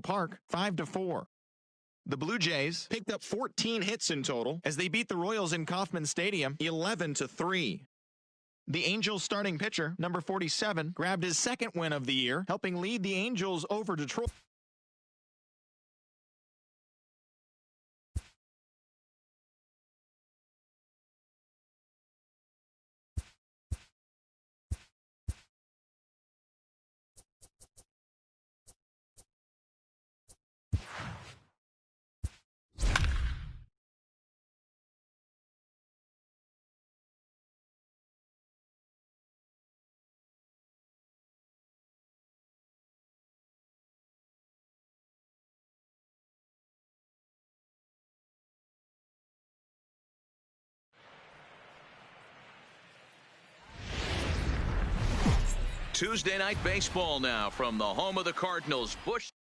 Park 5-4. The Blue Jays picked up 14 hits in total as they beat the Royals in Kauffman Stadium 11-3. The Angels starting pitcher, number 47, grabbed his second win of the year, helping lead the Angels over Detroit. Tuesday night baseball now from the home of the Cardinals. Bush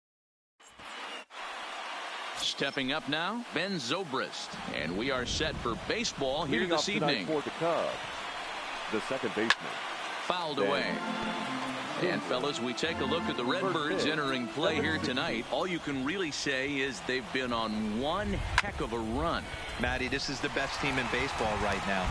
stepping up now, Ben Zobrist, and we are set for baseball here this evening. For the Cubs, the second baseman. Fouled away. And fellas, we take a look at the Redbirds entering play here tonight. All you can really say is they've been on one heck of a run. Matty, this is the best team in baseball right now.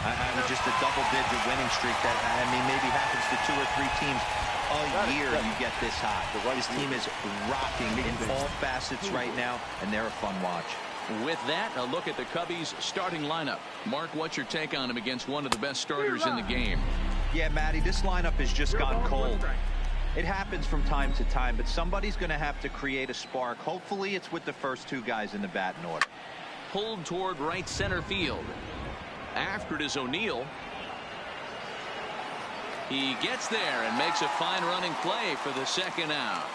I mean, just a double-digit winning streak that, I mean, maybe happens to 2 or 3 teams a year. You get this hot. This team is rocking in all facets right now, and they're a fun watch. With that, a look at the Cubbies starting lineup. Mark, what's your take on him against one of the best starters in the game? Yeah, Matty, this lineup has just gone cold. It happens from time to time, but somebody's going to have to create a spark. Hopefully, it's with the first 2 guys in the batting order. Pulled toward right center field. After it is O'Neill. He gets there and makes a fine running play for the second out.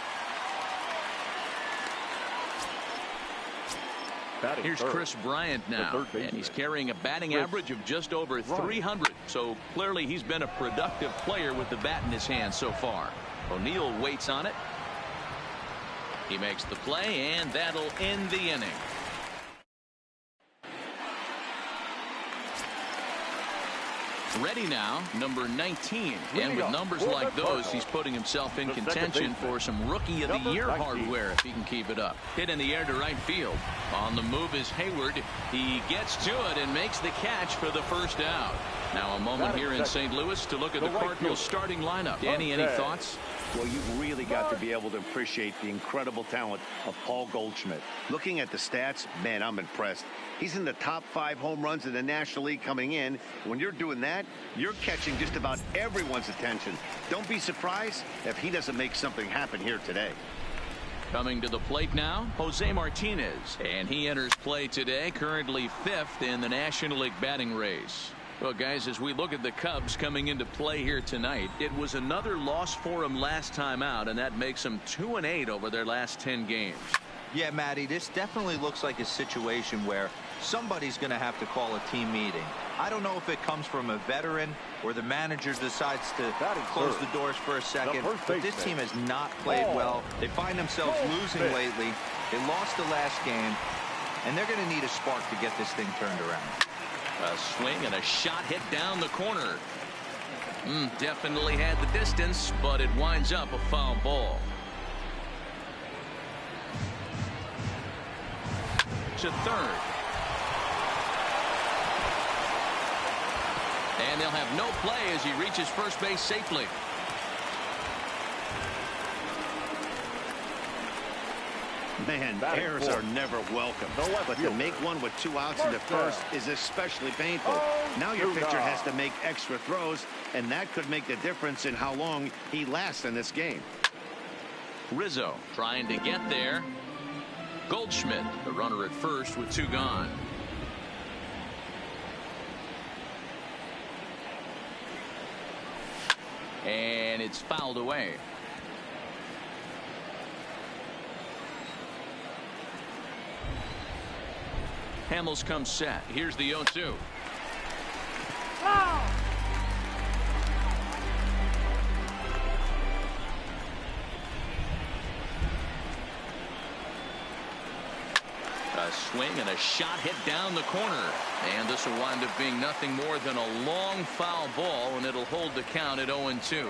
Here's Chris Bryant now, and he's carrying a batting average of just over 300, so clearly he's been a productive player with the bat in his hand so far. O'Neill waits on it. He makes the play, and that'll end the inning. Ready now, number 19, and with numbers like those, he's putting himself in contention for some Rookie of the Year hardware if he can keep it up. Hit in the air to right field. On the move is Hayward. He gets to it and makes the catch for the first out. Now a moment here in St. Louis to look at the Cardinals starting lineup. Danny, any thoughts? Well, you've really got to be able to appreciate the incredible talent of Paul Goldschmidt. Looking at the stats, man, I'm impressed. He's in the top 5 home runs in the National League coming in. When you're doing that, you're catching just about everyone's attention. Don't be surprised if he doesn't make something happen here today. Coming to the plate now, Jose Martinez. And he enters play today, currently 5th in the National League batting race. Well, guys, as we look at the Cubs coming into play here tonight, it was another loss for them last time out, and that makes them 2-8 over their last 10 games. Yeah, Matty, this definitely looks like a situation where somebody's going to have to call a team meeting. I don't know if it comes from a veteran or the manager decides to close the doors for a second, but this team has not played well. They find themselves losing lately. They lost the last game, and they're going to need a spark to get this thing turned around. A swing and a shot hit down the corner. Definitely had the distance, but it winds up a foul ball. To third. And they'll have no play as he reaches first base safely. Man, errors are never welcome. But to make one with 2 outs in the first is especially painful. Now your pitcher has to make extra throws, and that could make the difference in how long he lasts in this game. Rizzo trying to get there. Goldschmidt, the runner at first with 2 gone. And it's fouled away. Hamels comes set. Here's the 0-2. A swing and a shot hit down the corner. And this will wind up being nothing more than a long foul ball, and it'll hold the count at 0-2.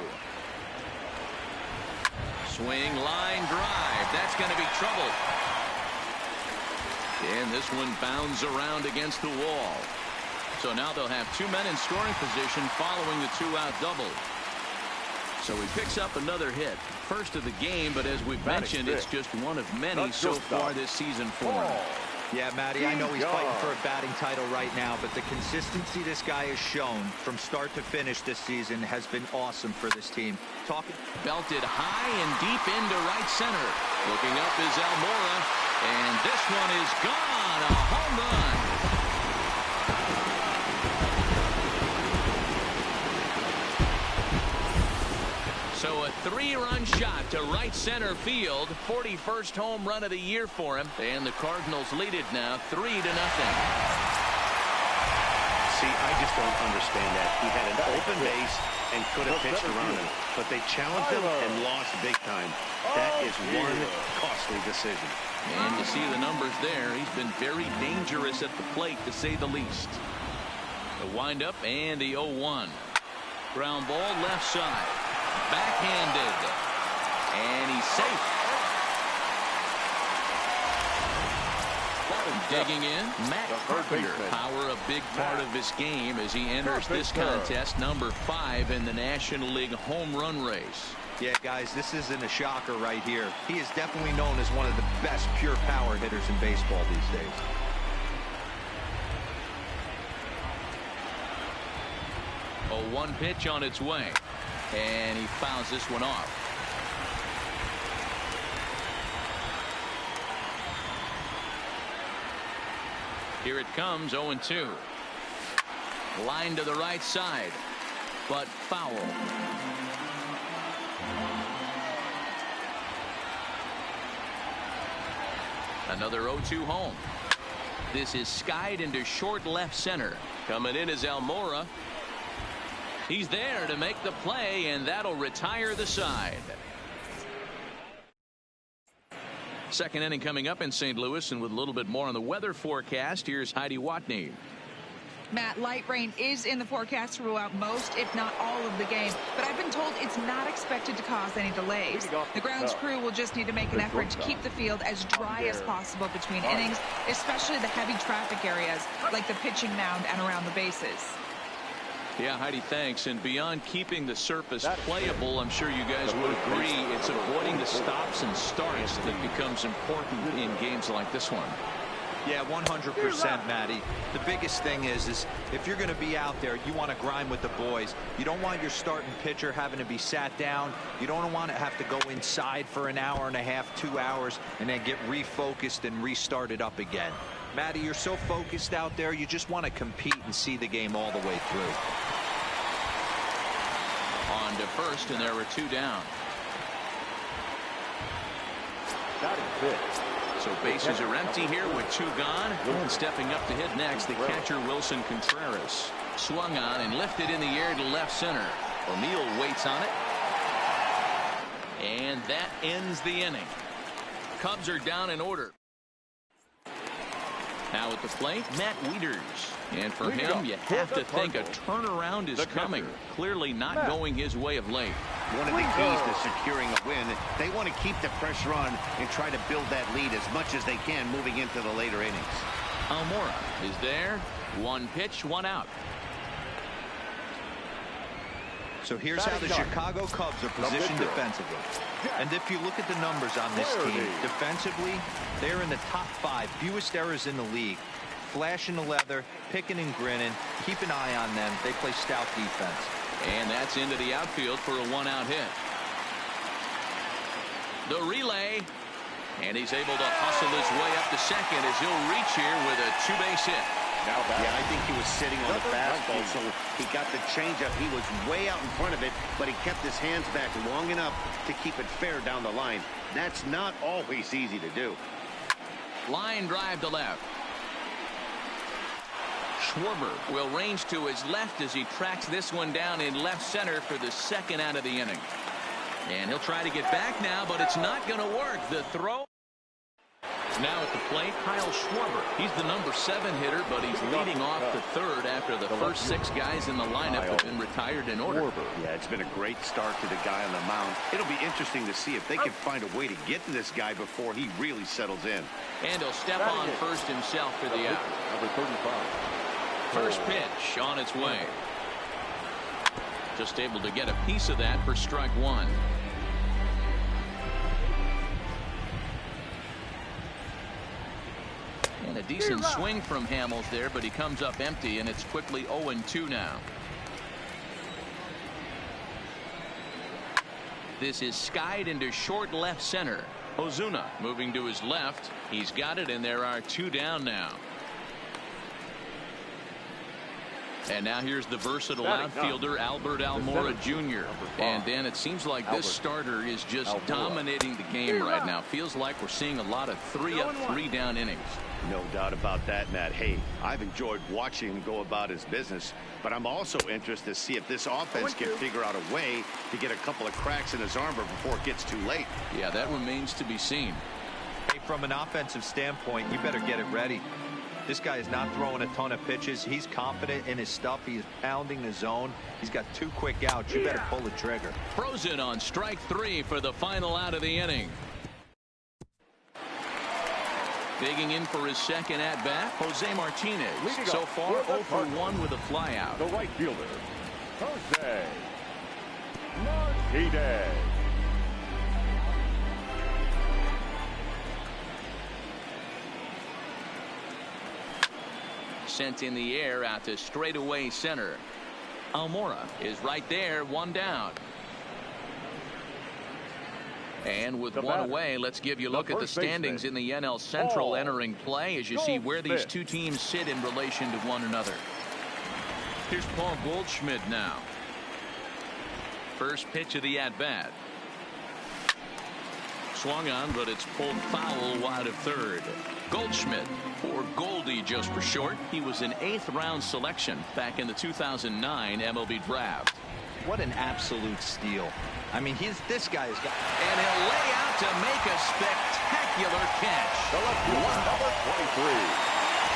Swing, line drive. That's going to be trouble. And this one bounds around against the wall. So now they'll have 2 men in scoring position following the 2-out double. So he picks up another hit. First of the game, but as we've mentioned, it's just one of many so far this season for him. Yeah, Matty, I know he's fighting for a batting title right now, but the consistency this guy has shown from start to finish this season has been awesome for this team. Belted high and deep into right center. Looking up is Almora, and this one is gone. A home run. So a 3-run shot to right center field. 41st home run of the year for him. And the Cardinals lead it now 3-0. See, I just don't understand that. He had an open base and could have pitched around him. But they challenged him and lost big time. That is one costly decision. And to see the numbers there, he's been very dangerous at the plate, to say the least. The windup and the 0-1. Ground ball left side. Backhanded. And he's safe. Digging in, Matt Carpenter. Power a big part of this game as he enters this contest, number 5 in the National League home run race. Yeah, guys, this isn't a shocker right here. He is definitely known as one of the best pure power hitters in baseball these days. A 1 pitch on its way. And he fouls this one off. Here it comes, 0-2. Line to the right side, but foul. Another 0-2 home. This is skied into short left center. Coming in is Almora. He's there to make the play, and that'll retire the side. Second inning coming up in St. Louis, and with a little bit more on the weather forecast, here's Heidi Watney. Matt, light rain is in the forecast throughout most, if not all of the game, but I've been told it's not expected to cause any delays. The grounds crew will just need to make an effort to keep the field as dry as possible between innings, especially the heavy traffic areas like the pitching mound and around the bases. Yeah, Heidi, thanks. And beyond keeping the surface playable, I'm sure you guys would agree it's avoiding the stops and starts that becomes important in games like this one. Yeah, 100%, Matty. The biggest thing is if you're going to be out there, you want to grind with the boys. You don't want your starting pitcher having to be sat down. You don't want to have to go inside for an hour and a half, 2 hours, and then get refocused and restarted up again. Matty, you're so focused out there, you just want to compete and see the game all the way through. On to first, and there were 2 down. So bases are empty here with 2 gone. And stepping up to hit next, the catcher Wilson Contreras. Swung on and lifted in the air to left center. O'Neill waits on it. And that ends the inning. Cubs are down in order. Now at the plate, Matt Wieters. And for him, you have to think a turnaround is coming. Clearly not going his way of late. One of the keys to securing a win, they want to keep the pressure on and try to build that lead as much as they can moving into the later innings. Almora is there. 1 pitch, 1 out. So here's how the Chicago Cubs are positioned defensively. And if you look at the numbers on this team, defensively, they're in the top 5, fewest errors in the league. Flashing the leather, picking and grinning, keep an eye on them. They play stout defense. And that's into the outfield for a 1-out hit. The relay. And he's able to hustle his way up to second as he'll reach here with a 2-base hit. Yeah, I think he was sitting on the fastball, so he got the changeup. He was way out in front of it, but he kept his hands back long enough to keep it fair down the line. That's not always easy to do. Line drive to left. Schwarber will range to his left as he tracks this one down in left center for the 2nd out of the inning. And he'll try to get back now, but it's not going to work. The throw. Now at the plate, Kyle Schwarber. He's the number 7 hitter, but he's leading off the third after the first 6 guys in the lineup have been retired in order. Yeah, it's been a great start to the guy on the mound. It'll be interesting to see if they can find a way to get to this guy before he really settles in. And he'll step on first himself for the out. Number 35. First pitch on its way. Just able to get a piece of that for strike 1. And a decent swing from Hamels there, but he comes up empty, and it's quickly 0-2 now. This is skied into short left center. Ozuna moving to his left. He's got it, and there are 2 down now. And now here's the versatile outfielder Albert Almora Jr. And Dan, it seems like this starter is just dominating the game right now. Feels like we're seeing a lot of 3-up, 3-down innings. No doubt about that, Matt. Hey, I've enjoyed watching him go about his business, but I'm also interested to see if this offense can figure out a way to get a couple of cracks in his armor before it gets too late. Yeah, that remains to be seen. Hey, from an offensive standpoint, you better get it ready. This guy is not throwing a ton of pitches. He's confident in his stuff. He's pounding the zone. He's got 2 quick outs. You better pull the trigger. Frozen on strike 3 for the final out of the inning. Digging in for his second at-bat, Jose Martinez. So far, 0 for 1 with a flyout. The right fielder, Jose Martinez. Sent in the air out to straightaway center. Almora is right there, 1 down. And with 1 away, let's give you a look at the standings in the NL Central entering play as you see where these 2 teams sit in relation to one another. Here's Paul Goldschmidt now. First pitch of the at-bat. Swung on, but it's pulled foul wide of third. Goldschmidt, or Goldie just for short. He was an 8th-round selection back in the 2009 MLB Draft. What an absolute steal. I mean, this guy has got... And he'll lay out to make a spectacular catch. Number 23.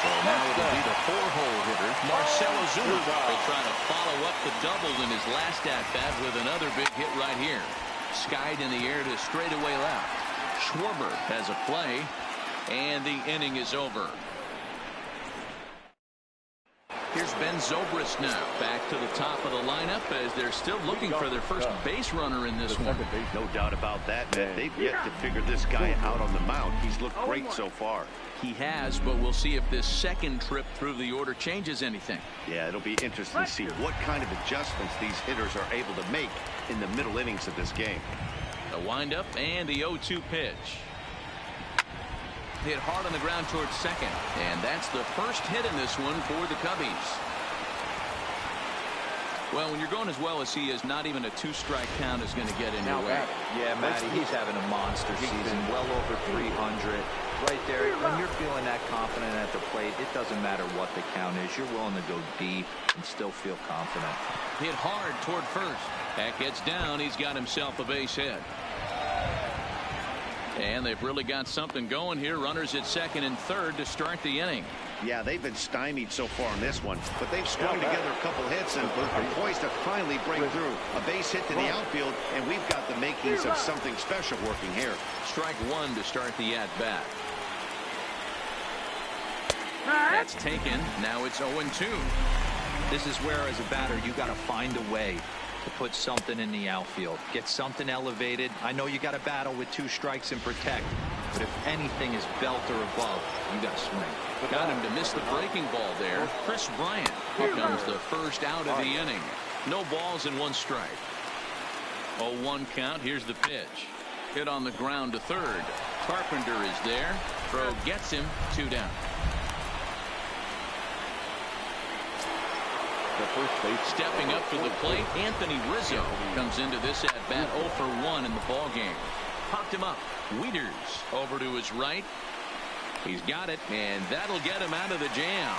So now it'll be the 4-hole hitter, Marcell Ozuna. Will try to follow up the double in his last at-bat with another big hit right here. Skied in the air to straightaway left. Schwarber has a play, and the inning is over. Here's Ben Zobrist now back to the top of the lineup as they're still looking for their first base runner in this one. No doubt about that, man. They've yet to figure this guy out on the mound. He's looked great so far. He has, but we'll see if this second trip through the order changes anything. Yeah, it'll be interesting to see what kind of adjustments these hitters are able to make in the middle innings of this game. The windup and the 0-2 pitch. Hit hard on the ground towards second, and that's the first hit in this one for the Cubbies. Well, when you're going as well as he is, not even a 2-strike count is going to get in your way. Yeah, Matty, he's having a monster season, well over 300. Right there, when you're feeling that confident at the plate, it doesn't matter what the count is. You're willing to go deep and still feel confident. Hit hard toward first. That gets down. He's got himself a base hit. And they've really got something going here. Runners at second and third to start the inning. Yeah, they've been stymied so far in this one, but they've strung together a couple hits and are poised to finally break through. A base hit to the outfield, and we've got the makings of something special working here. Strike 1 to start the at-bat. That's taken. Now it's 0-2. This is where, as a batter, you got to find a way to put something in the outfield. Get something elevated. I know you got to battle with 2 strikes and protect, but if anything is belt or above, you got to swing. Got him to miss the breaking ball there. Chris Bryant becomes the first out of the inning. No balls and 1 strike. 0-1 count. Here's the pitch. Hit on the ground to third. Carpenter is there. Throw gets him. 2 down. Stepping up to the plate, Anthony Rizzo comes into this at-bat 0 for 1 in the ballgame. Popped him up. Wieters over to his right. He's got it, and that'll get him out of the jam.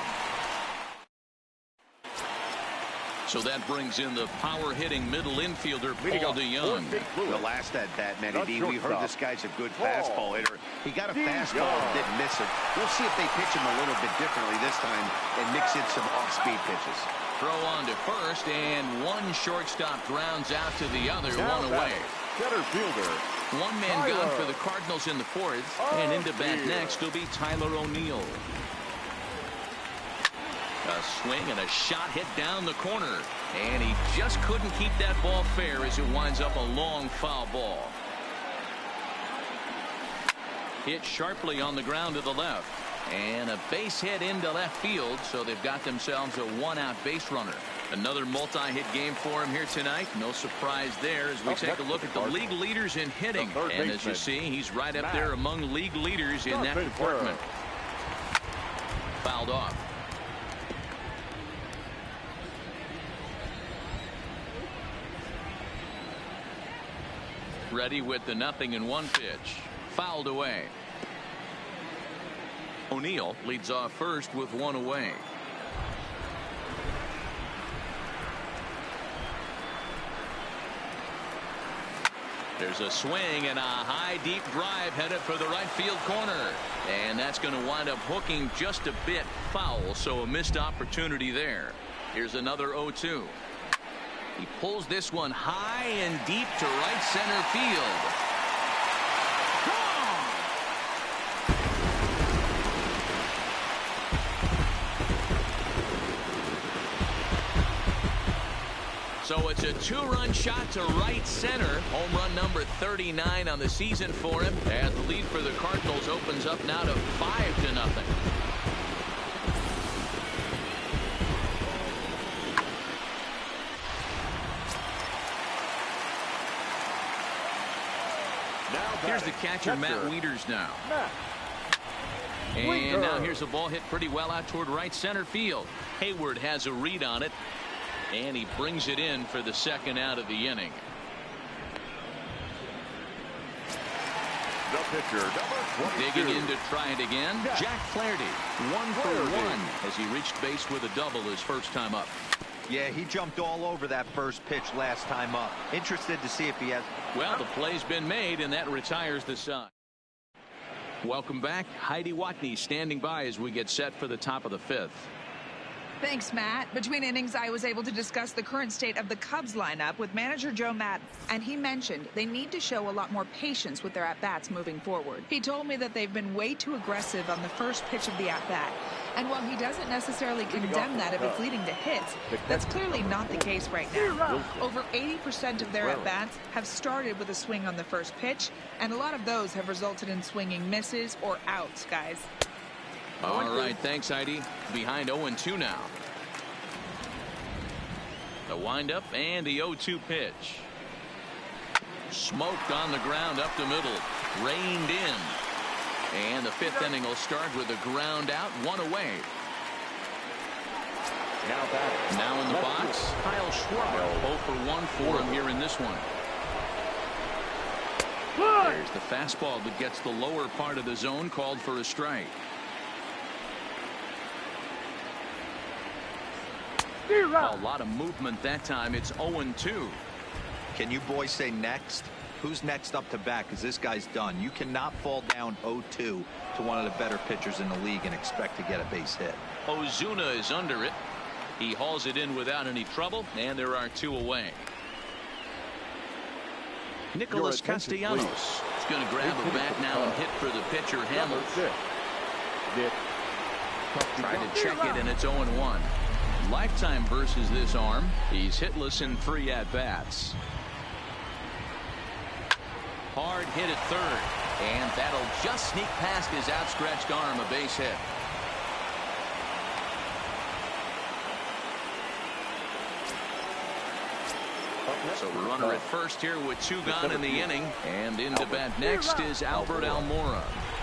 So that brings in the power-hitting middle infielder, Paul DeYoung. The last at bat, Matty D, we heard this guy's a good fastball hitter. He got a fastball and didn't miss it. We'll see if they pitch him a little bit differently this time and mix in some off-speed pitches. Throw on to first, and one shortstop grounds out to the other, one away. Center fielder. One man gone for the Cardinals in the fourth, and into bat next will be Tyler O'Neill. A swing and a shot hit down the corner, and he just couldn't keep that ball fair as it winds up a long foul ball. Hit sharply on the ground to the left, and a base hit into left field, so they've got themselves a one-out base runner. Another multi-hit game for him here tonight. No surprise there as we take a look at the league leaders in hitting, and as you see, he's right up there among league leaders in that department. Fouled off. Ready with the 0-1 pitch. Fouled away. O'Neill leads off first with one away. There's a swing and a high deep drive headed for the right field corner, and that's going to wind up hooking just a bit foul, so a missed opportunity there. Here's another 0-2. He pulls this one high and deep to right center field. So it's a two-run shot to right center. Home run number 39 on the season for him. And the lead for the Cardinals opens up now to 5-0. Here's the catcher, Matt Wieters now. And now here's a ball hit pretty well out toward right center field. Hayward has a read on it, and he brings it in for the second out of the inning. The pitcher, number 22. Digging in to try it again, Jack Flaherty. 1 for 1 as he reached base with a double his first time up. Yeah, he jumped all over that first pitch last time up. Interested to see if he has. Well, the play's been made, and that retires the side. Welcome back. Heidi Watney standing by as we get set for the top of the fifth. Thanks, Matt. Between innings, I was able to discuss the current state of the Cubs lineup with manager Joe Maddon, and he mentioned they need to show a lot more patience with their at-bats moving forward. He told me that they've been way too aggressive on the first pitch of the at-bat, and while he doesn't necessarily condemn that if it's leading to hits, that's clearly not the case right now. Over 80% of their at-bats have started with a swing on the first pitch, and a lot of those have resulted in swinging misses or outs, guys. All right, thanks, Heidi. Behind 0-2 now. The windup and the 0-2 pitch. Smoked on the ground up the middle. Reined in. And the fifth inning will start with a ground out, one away. Now in the box, Kyle Schwarber. 0 for 1 for him here in this one. There's the fastball that gets the lower part of the zone, called for a strike. A lot of movement that time. It's 0-2. Can you boys say next? Who's next up to bat? Because this guy's done. You cannot fall down 0-2 to one of the better pitchers in the league and expect to get a base hit. Ozuna is under it. He hauls it in without any trouble, and there are 2 away. Nicholas Castellanos is going to grab the bat now and hit for the pitcher, Hamels. Try to check it, and it's 0-1. Lifetime versus this arm. He's hitless in 3 at-bats. Hard hit at third, and that'll just sneak past his outstretched arm, a base hit. So the runner at first here with 2 gone in the inning, and into bat next is Albert Almora.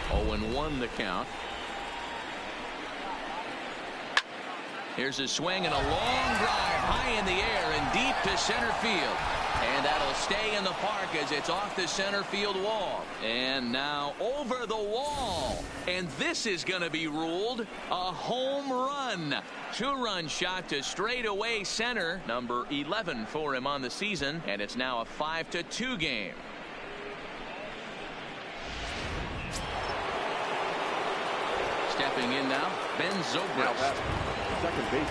0-1 the count. Here's a swing and a long drive high in the air and deep to center field. And that'll stay in the park as it's off the center field wall. And now over the wall. And this is going to be ruled a home run. 2-run shot to straightaway center. Number 11 for him on the season. And it's now a 5-2 game. Stepping in now, Ben Zobrist. Second base.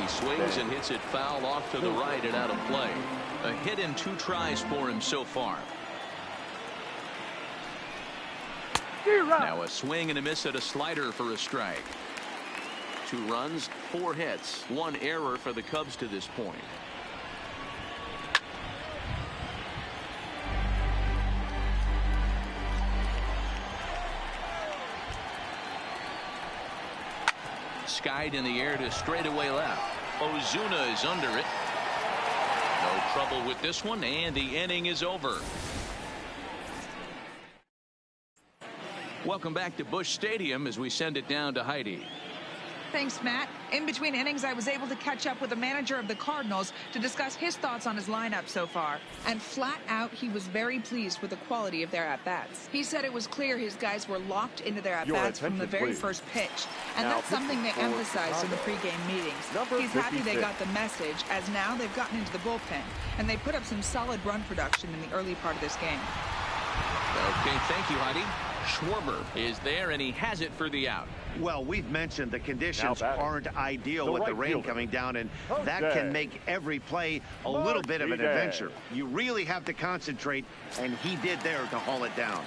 He swings and hits it foul off to the right and out of play. A hit in 2 tries for him so far. Now a swing and a miss at a slider for a strike. 2 runs, 4 hits, 1 error for the Cubs to this point. Skied in the air to straightaway left. Ozuna is under it. No trouble with this one, and the inning is over. Welcome back to Busch Stadium as we send it down to Heidi. Thanks, Matt. In between innings, I was able to catch up with the manager of the Cardinals to discuss his thoughts on his lineup so far. And flat out, he was very pleased with the quality of their at-bats. He said it was clear his guys were locked into their at-bats from the very first pitch. And that's something they emphasized in the pregame meetings. He's happy they got the message, as now they've gotten into the bullpen. And they put up some solid run production in the early part of this game. Okay, thank you, Heidi. Schwarber is there, and he has it for the out. Well, we've mentioned the conditions aren't ideal with the rain coming down, and that can make every play a little bit of an adventure. You really have to concentrate, and he did there to haul it down.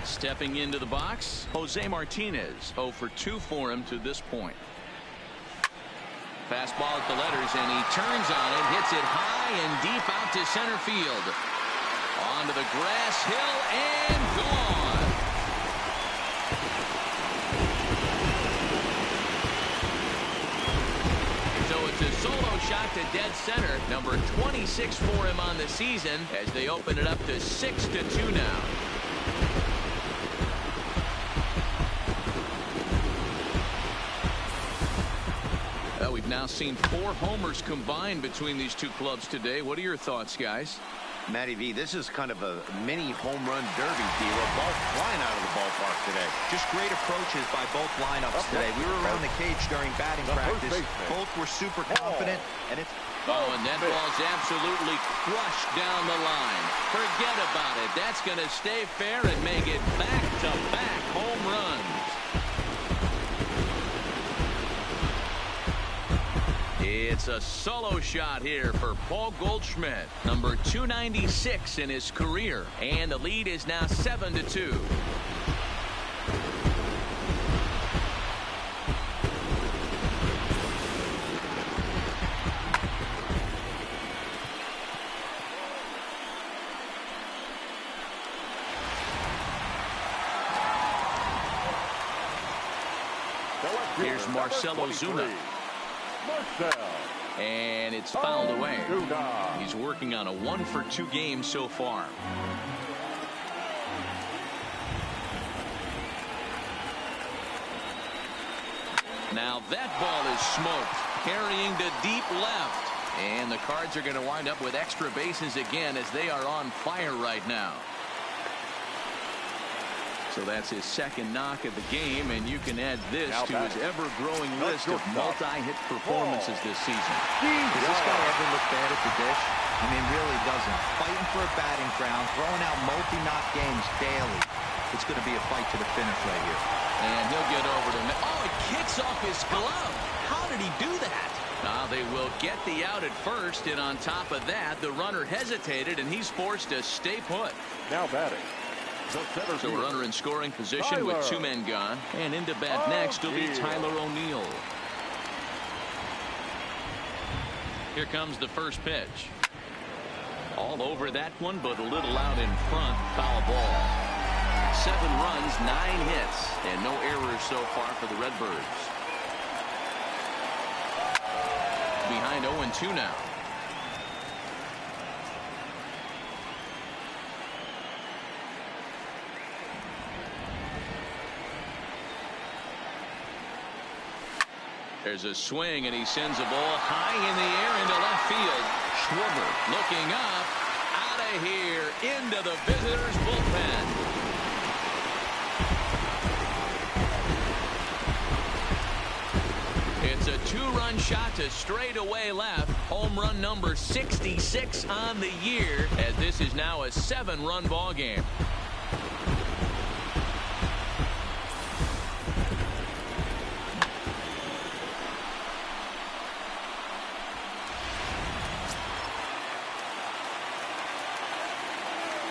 Stepping into the box, Jose Martinez. 0 for 2 for him to this point. Fastball at the letters, and he turns on it, hits it high and deep out to center field. Onto the grass hill and gone. So it's a solo shot to dead center. Number 26 for him on the season as they open it up to 6-2 now. We've now seen 4 homers combined between these 2 clubs today. What are your thoughts, guys? Matty V, this is kind of a mini home run derby, D'Lo. Ball flying out of the ballpark today. Just great approaches by both lineups today. We were around the cage during batting practice. Both were super confident, and it's... Oh, and that ball's absolutely crushed down the line. Forget about it. That's going to stay fair and make it back-to-back home runs. It's a solo shot here for Paul Goldschmidt, number 296 in his career, and the lead is now 7-2. Here's Marcell Ozuna. And it's fouled away. He's working on a 1 for 2 game so far. Now that ball is smoked, carrying to deep left. And the Cards are going to wind up with extra bases again as they are on fire right now. So that's his second knock of the game, and you can add this to his ever-growing list of multi-hit performances this season. Does this guy ever look bad at the dish? I mean, really doesn't. Fighting for a batting crown, throwing out multi-knock games daily. It's going to be a fight to the finish right here. And he'll get over to... Oh, it kicks off his glove. How did he do that? Now they will get the out at first, and on top of that, the runner hesitated, and he's forced to stay put. Now batting. So a runner in scoring position with 2 men gone. And into bat next will be Tyler O'Neill. Here comes the first pitch. All over that one, but a little out in front. Foul ball. 7 runs, 9 hits, and no errors so far for the Redbirds. Behind 0-2 now. There's a swing, and he sends a ball high in the air into left field. Schwarber looking up, out of here, into the visitors' bullpen. It's a two-run shot to straightaway left. Home run number 66 on the year, as this is now a 7-run ball game.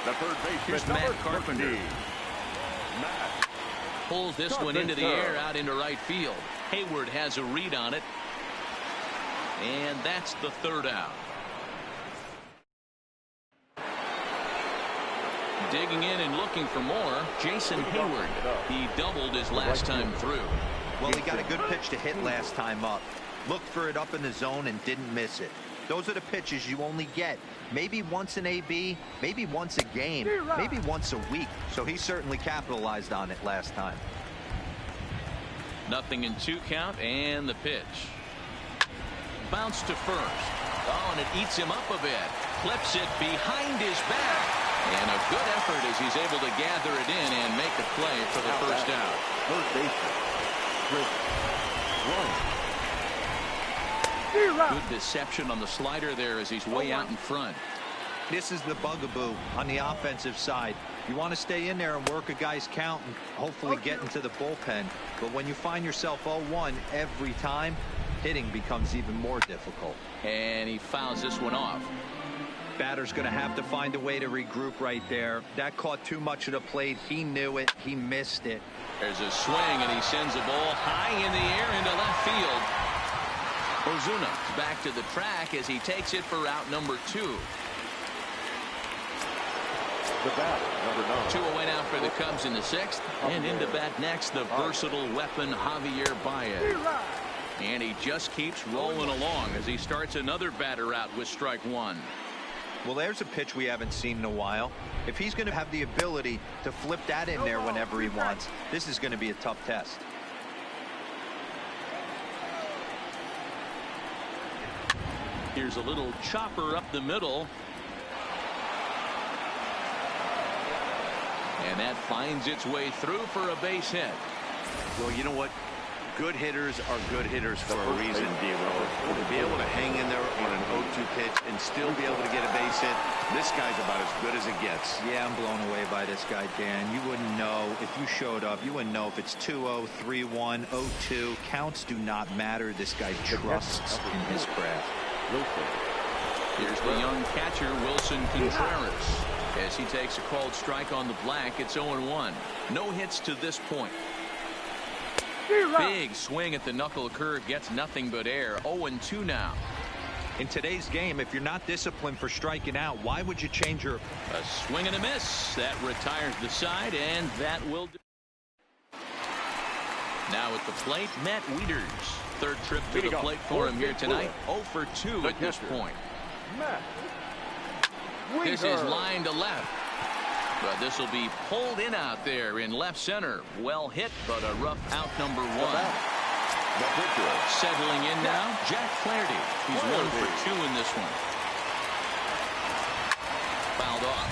The third Here's baseman, Matt Carpenter. Matt Pulls this one into the air, out into right field. Hayward has a read on it. And that's the third out. Digging in and looking for more, Jason Hayward. He doubled his last time through. Well, he got a good pitch to hit last time up. Looked for it up in the zone and didn't miss it. Those are the pitches you only get maybe once an AB, maybe once a game, maybe once a week. So he certainly capitalized on it last time. 0-2 count, and the pitch. Bounce to first. Oh, and it eats him up a bit. Clips it behind his back. And a good effort as he's able to gather it in and make the play for the first out. Third baseman, Good deception on the slider there as he's way out in front. This is the bugaboo on the offensive side. You want to stay in there and work a guy's count and hopefully get into the bullpen. But when you find yourself 0-1 every time, hitting becomes even more difficult. And he fouls this one off. Batter's going to have to find a way to regroup right there. That caught too much of the plate. He knew it. He missed it. There's a swing, and he sends the ball high in the air into left field. Ozuna back to the track as he takes it for out number 2. the batter, number 9. 2 away now for the Cubs in the 6th. And into bat next, the versatile weapon Javier Baez. And he just keeps rolling along as he starts another batter out with strike 1. Well, there's a pitch we haven't seen in a while. If he's going to have the ability to flip that in there whenever he wants, this is going to be a tough test. Here's a little chopper up the middle. And that finds its way through for a base hit. Well, you know what? Good hitters are good hitters for a reason. To be able to hang in there on an 0-2 pitch and still be able to get a base hit, this guy's about as good as it gets. Yeah, I'm blown away by this guy, Dan. You wouldn't know if you showed up. You wouldn't know if it's 2-0, 3-1, 0-2. Counts do not matter. This guy trusts in his craft. Here's the young catcher, Wilson Contreras. As he takes a called strike on the black, it's 0-1. No hits to this point. Big swing at the knuckle curve, gets nothing but air. 0-2 now. In today's game, if you're not disciplined for striking out, why would you change your... A swing and a miss. That retires the side, and that will do. Now at the plate, Matt Wieters. Third trip to the plate for him here tonight. 0-2 at this point. This is line to left. But this will be pulled in out there in left center. Well hit, but a rough out number 1. Settling in now, Jack Flaherty. He's 1 for 2 in this one. Fouled off.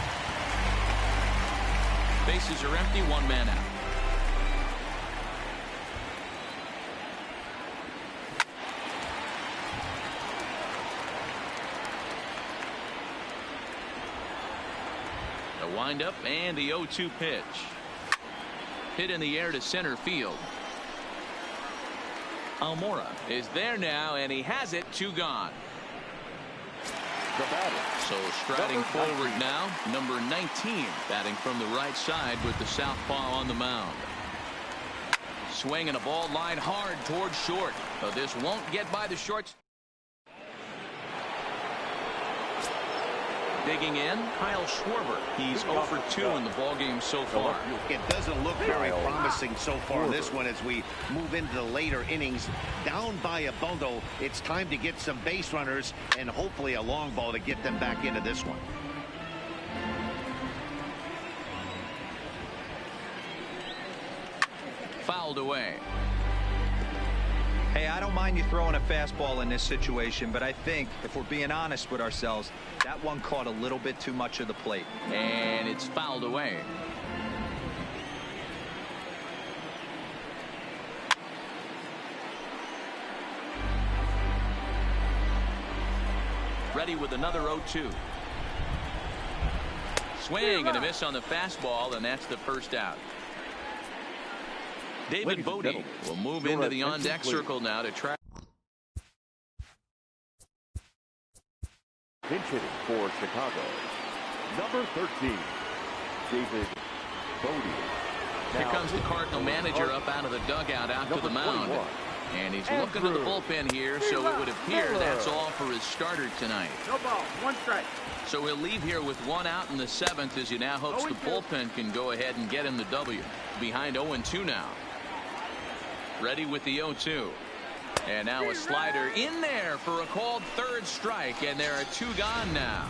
Bases are empty, 1 man out. The windup and the 0-2 pitch. Hit in the air to center field. Almora is there now, and he has it. 2 gone. So striding forward now, number 19, batting from the right side with the southpaw on the mound. Swinging a ball line hard towards short. But this won't get by the shorts. Digging in, Kyle Schwarber. He's 0 for 2 in the ballgame so far. It doesn't look very promising so far in this one as we move into the later innings. Down by a bundle, it's time to get some base runners and hopefully a long ball to get them back into this one. Fouled away. Hey, I don't mind you throwing a fastball in this situation, but I think if we're being honest with ourselves, that one caught a little bit too much of the plate. And it's fouled away. Ready with another 0-2. Swing and a miss on the fastball, and that's the first out. David Bodie will move into the on-deck circle now to try. Pinch hitting for Chicago, number 13, David Bodie. Here comes the Cardinal manager up out of the dugout out to the mound. And he's looking to the bullpen here, so it would appear that's all for his starter tonight. No ball, 1 strike. So he'll leave here with 1 out in the 7th as he now hopes the bullpen can go ahead and get him the W. Behind 0-2 now. Ready with the 0-2. And now a slider in there for a called 3rd strike, and there are 2 gone now.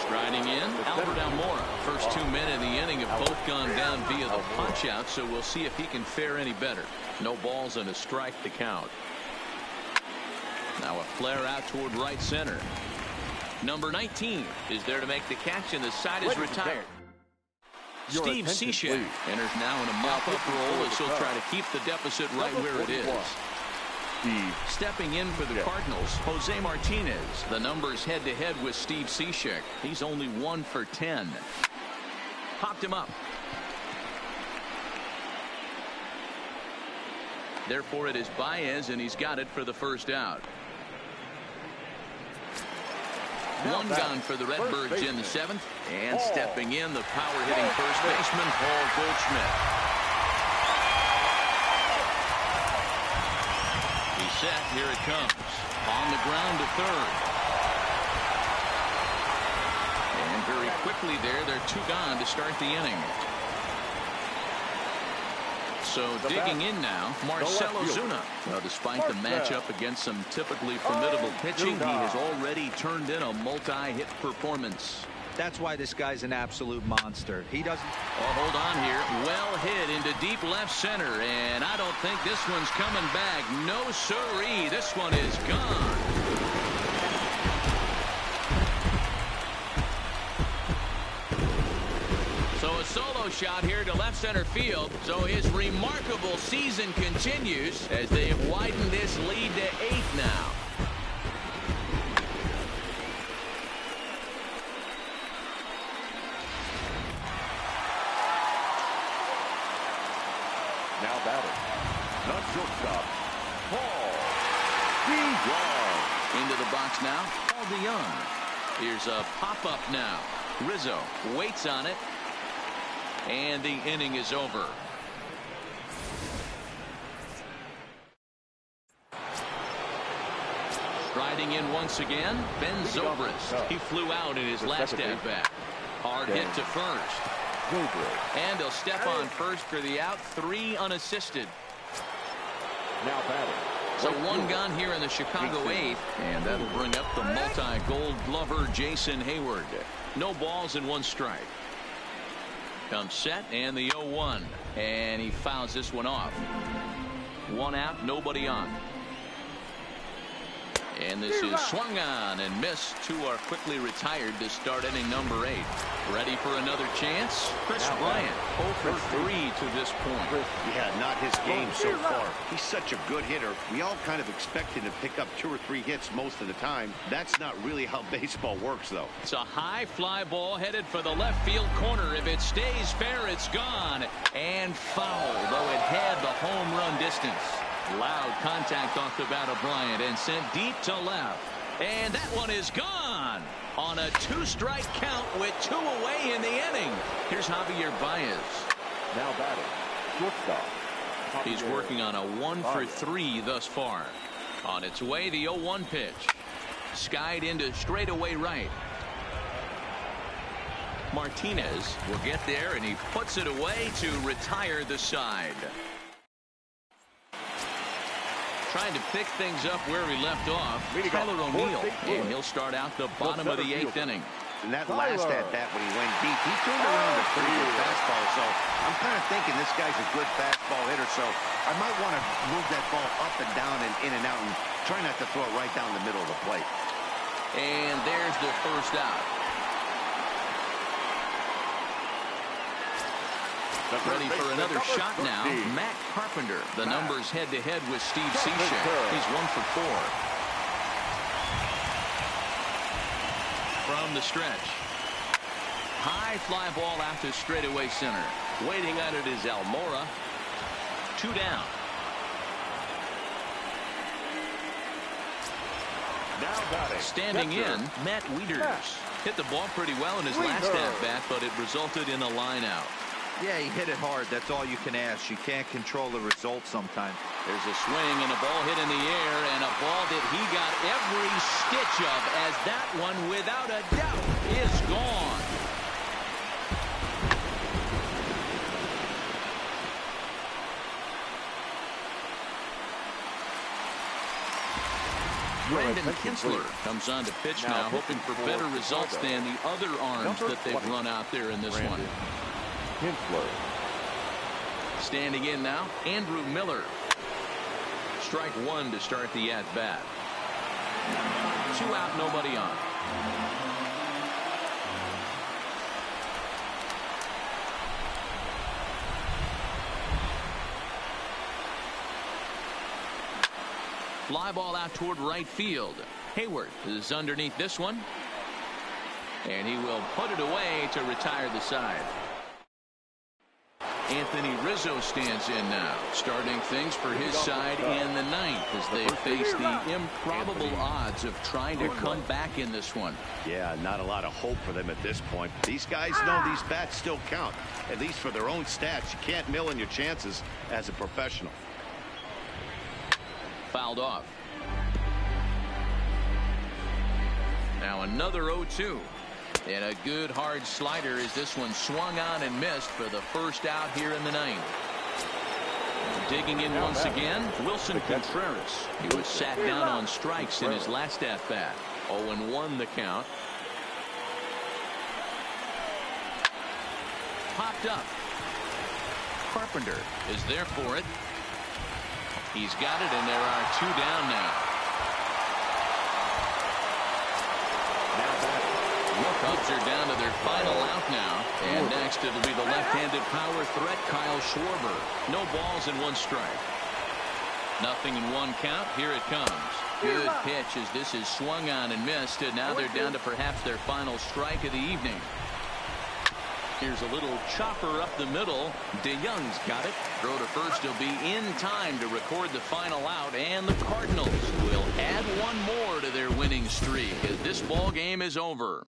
Striding in, Albert Almora. First 2 men in the inning have both gone down via the punch-out, so we'll see if he can fare any better. No balls and a strike to count. Now a flare out toward right center. Number 19 is there to make the catch, and the side is retired. Steve Cishek enters now in a mop-up role as he'll try to keep the deficit right where it is. Stepping in for the Cardinals, Jose Martinez. The numbers head-to-head with Steve Cishek. He's only 1 for 10. Popped him up. Therefore, it is Baez, and he's got it for the first out. 1 gone for the Redbirds in the 7th. And stepping in, the power-hitting first baseman, Paul Goldschmidt. He's set. Here it comes. On the ground to 3rd. And very quickly there are 2 gone to start the inning. So digging in now, Marcell Ozuna. Well, despite the matchup against some typically formidable pitching, he has already turned in a multi-hit performance. That's why this guy's an absolute monster. He doesn't. Oh, hold on here. Well hit into deep left center, and I don't think this one's coming back. No siree. This one is gone. So a solo shot here to left center field. So his remarkable season continues as they have widened this lead to 8 now. Now batting, not shortstop, Paul DeYoung. Into the box now, Paul DeYoung. Here's a pop-up now. Rizzo waits on it. And the inning is over. Striding in once again, Ben Zobrist. He flew out in his last at-bat. Hard hit to first. And he'll step on first for the out. 3 unassisted. Now batting. So 1 gone here in the Chicago 8th. And that'll bring up the multi-gold glover Jason Hayward. No balls and 1 strike. Comes set and the 0-1. And he fouls this one off. 1 out, nobody on. And this is swung on and missed. 2 are quickly retired to start inning number 8. Ready for another chance? Chris Bryant, 0 for 3 to this point. Yeah, not his game so far. He's such a good hitter. We all kind of expect him to pick up 2 or 3 hits most of the time. That's not really how baseball works, though. It's a high fly ball headed for the left field corner. If it stays fair, it's gone. And foul, though it had the home run distance. Loud contact off the bat of Bryant and sent deep to left. And that one is gone on a 2-strike count with 2 away in the inning. Here's Javier Baez. Now batting, shortstop. He's working on a 1 for 3 thus far. On its way, the 0-1 pitch. Skied into straightaway right. Martinez will get there, and he puts it away to retire the side. Trying to pick things up where we left off. Tyler O'Neill, and he'll start out the bottom of the 8th inning. And that last at-bat when he went deep, he turned around a pretty good fastball. So I'm kind of thinking this guy's a good fastball hitter. So I might want to move that ball up and down and in and out and try not to throw it right down the middle of the plate. And there's the first out. Ready for another shot now. Matt Carpenter. The numbers head-to-head with Steve Cishek. He's 1 for 4. From the stretch. High fly ball out to straightaway center. Waiting on it is Almora. 2 down. Standing in, Matt Wieters. Hit the ball pretty well in his last at-bat, but it resulted in a line out. Yeah, he hit it hard. That's all you can ask. You can't control the result sometimes. There's a swing and a ball hit in the air, and a ball that he got every stitch of, as that one, without a doubt, is gone. Brandon Kinsler comes on to pitch now, hoping for better results than the other arms that they've run out there in this one. Kinsler. Standing in now, Andrew Miller. Strike 1 to start the at-bat. 2 out, nobody on. Fly ball out toward right field. Hayward is underneath this one. And he will put it away to retire the side. Anthony Rizzo stands in now, starting things for his side in the 9th as they face the improbable odds of trying to come back in this one. Yeah, not a lot of hope for them at this point. These guys know these bats still count, at least for their own stats. You can't mill in your chances as a professional. Fouled off. Now another 0-2. And a good hard slider as this one swung on and missed for the first out here in the 9th. Digging in once again, Wilson Contreras. He was sat down on strikes in his last at-bat. 0-1 the count. Popped up. Carpenter is there for it. He's got it, and there are 2 down now. Cubs are down to their final out now. And next it'll be the left-handed power threat, Kyle Schwarber. No balls and 1 strike. Nothing in 1 count. Here it comes. Good pitch as this is swung on and missed. And now they're down to perhaps their final strike of the evening. Here's a little chopper up the middle. DeYoung's got it. Throw to first. He'll be in time to record the final out. And the Cardinals will add 1 more to their winning streak as this ball game is over.